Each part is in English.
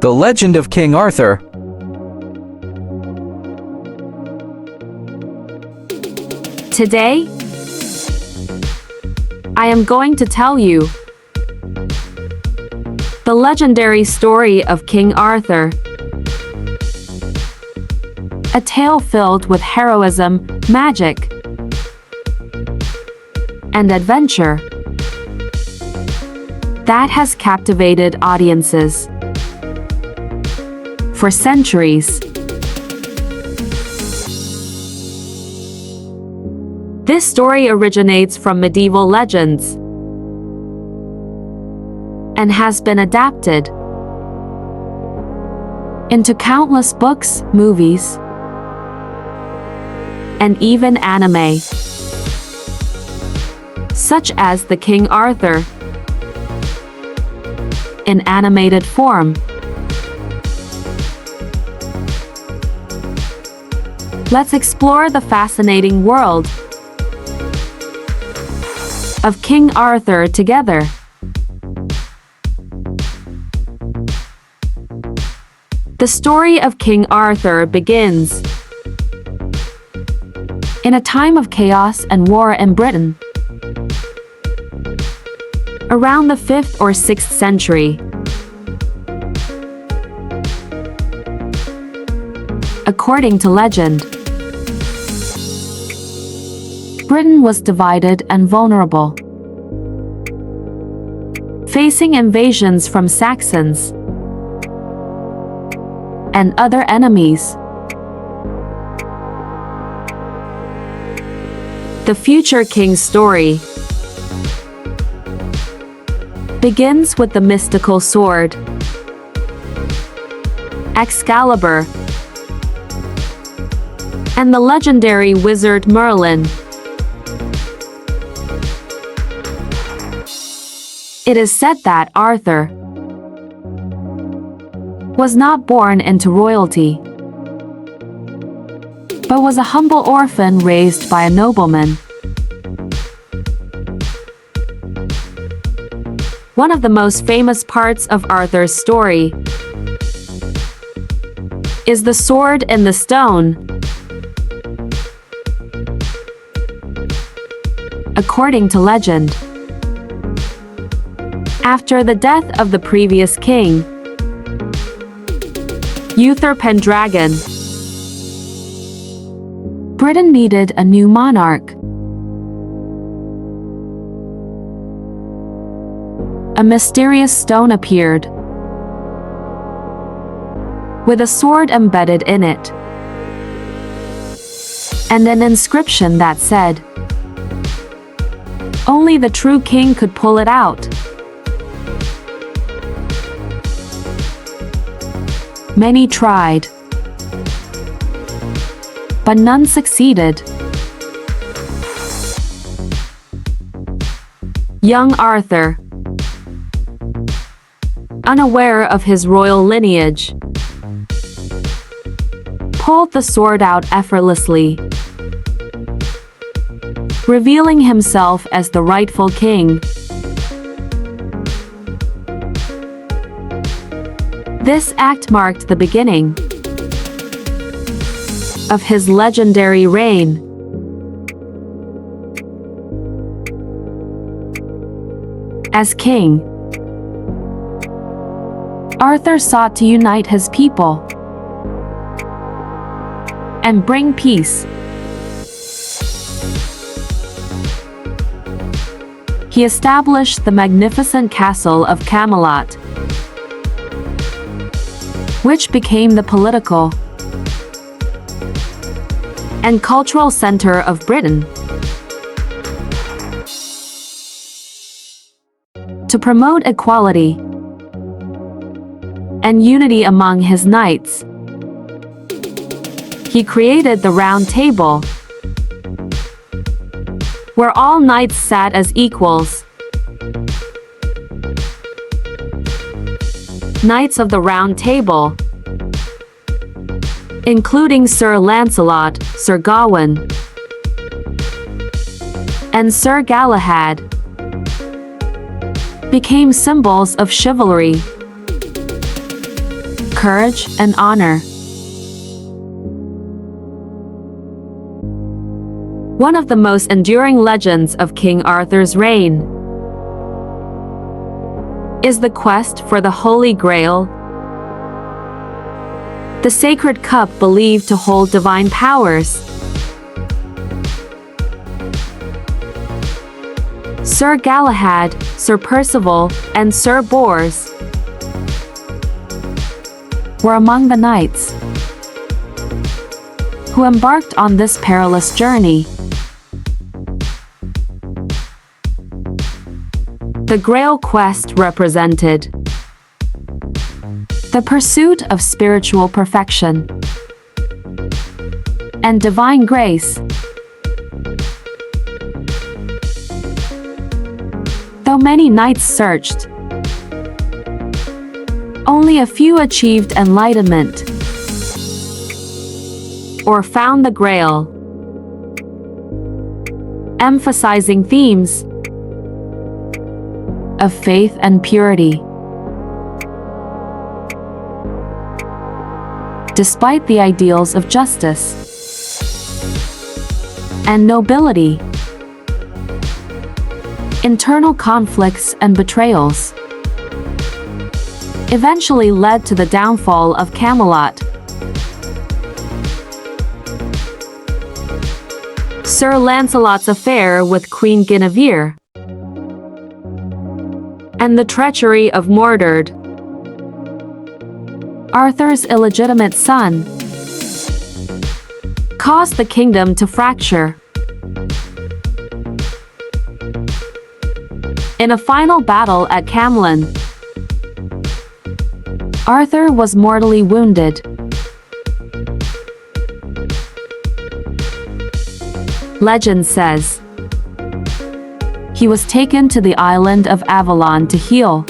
The Legend of King Arthur. Today, I am going to tell you the legendary story of King Arthur, a tale filled with heroism, magic, and adventure that has captivated audiences for centuries. This story originates from medieval legends and has been adapted into countless books, movies, and even anime, such as the King Arthur in animated form. Let's explore the fascinating world of King Arthur together. The story of King Arthur begins in a time of chaos and war in Britain, around the 5th or 6th century. According to legend, Britain was divided and vulnerable, facing invasions from Saxons and other enemies. The future king's story begins with the mystical sword, Excalibur, and the legendary wizard Merlin. It is said that Arthur was not born into royalty, but was a humble orphan raised by a nobleman. One of the most famous parts of Arthur's story is the sword in the stone. According to legend, after the death of the previous king, Uther Pendragon, Britain needed a new monarch. A mysterious stone appeared, with a sword embedded in it, and an inscription that said, "Only the true king could pull it out." Many tried, but none succeeded. Young Arthur, unaware of his royal lineage, pulled the sword out effortlessly, revealing himself as the rightful king. This act marked the beginning of his legendary reign. As king, Arthur sought to unite his people and bring peace. He established the magnificent castle of Camelot, which became the political and cultural center of Britain. To promote equality and unity among his knights, he created the Round Table, where all knights sat as equals. Knights of the Round Table, including Sir Lancelot, Sir Gawain, and Sir Galahad, became symbols of chivalry courage and honor. One of the most enduring legends of King Arthur's reign is the quest for the Holy Grail, the sacred cup believed to hold divine powers. Sir Galahad, Sir Percival, and Sir Bors were among the knights who embarked on this perilous journey. The Grail quest represented the pursuit of spiritual perfection and divine grace. Though many knights searched, only a few achieved enlightenment or found the Grail, emphasizing themes of faith and purity. Despite the ideals of justice and nobility, internal conflicts and betrayals eventually led to the downfall of Camelot. Sir Lancelot's affair with Queen Guinevere and the treachery of Mordred, Arthur's illegitimate son, caused the kingdom to fracture. In a final battle at Camlan, Arthur was mortally wounded. Legend says he was taken to the island of Avalon to heal,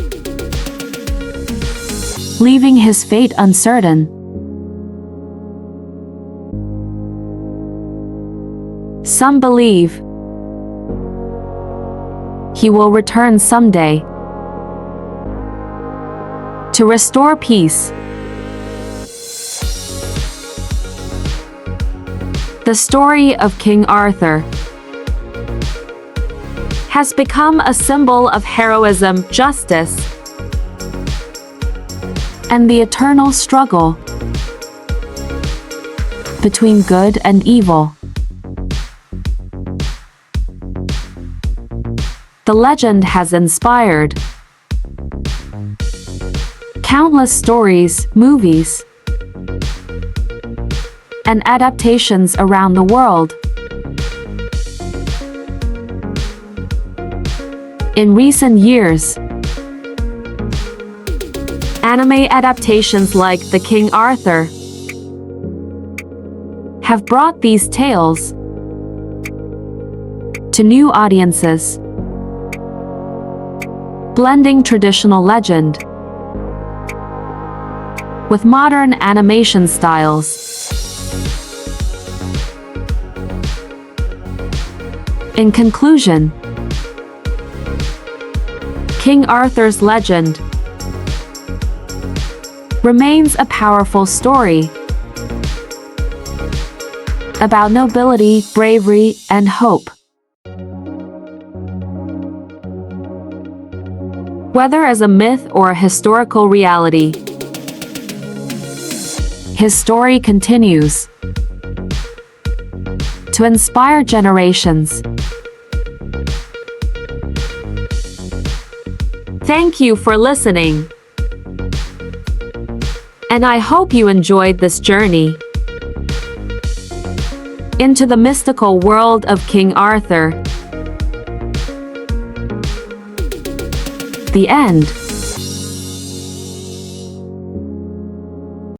leaving his fate uncertain. Some believe he will return someday to restore peace. The story of King Arthur has become a symbol of heroism, justice, and the eternal struggle between good and evil. The legend has inspired countless stories, movies, and adaptations around the world. In recent years, anime adaptations like The King Arthur have brought these tales to new audiences, blending traditional legend with modern animation styles. In conclusion, King Arthur's legend remains a powerful story about nobility, bravery, and hope. Whether as a myth or a historical reality, his story continues to inspire generations. Thank you for listening, and I hope you enjoyed this journey into the mystical world of King Arthur. The end.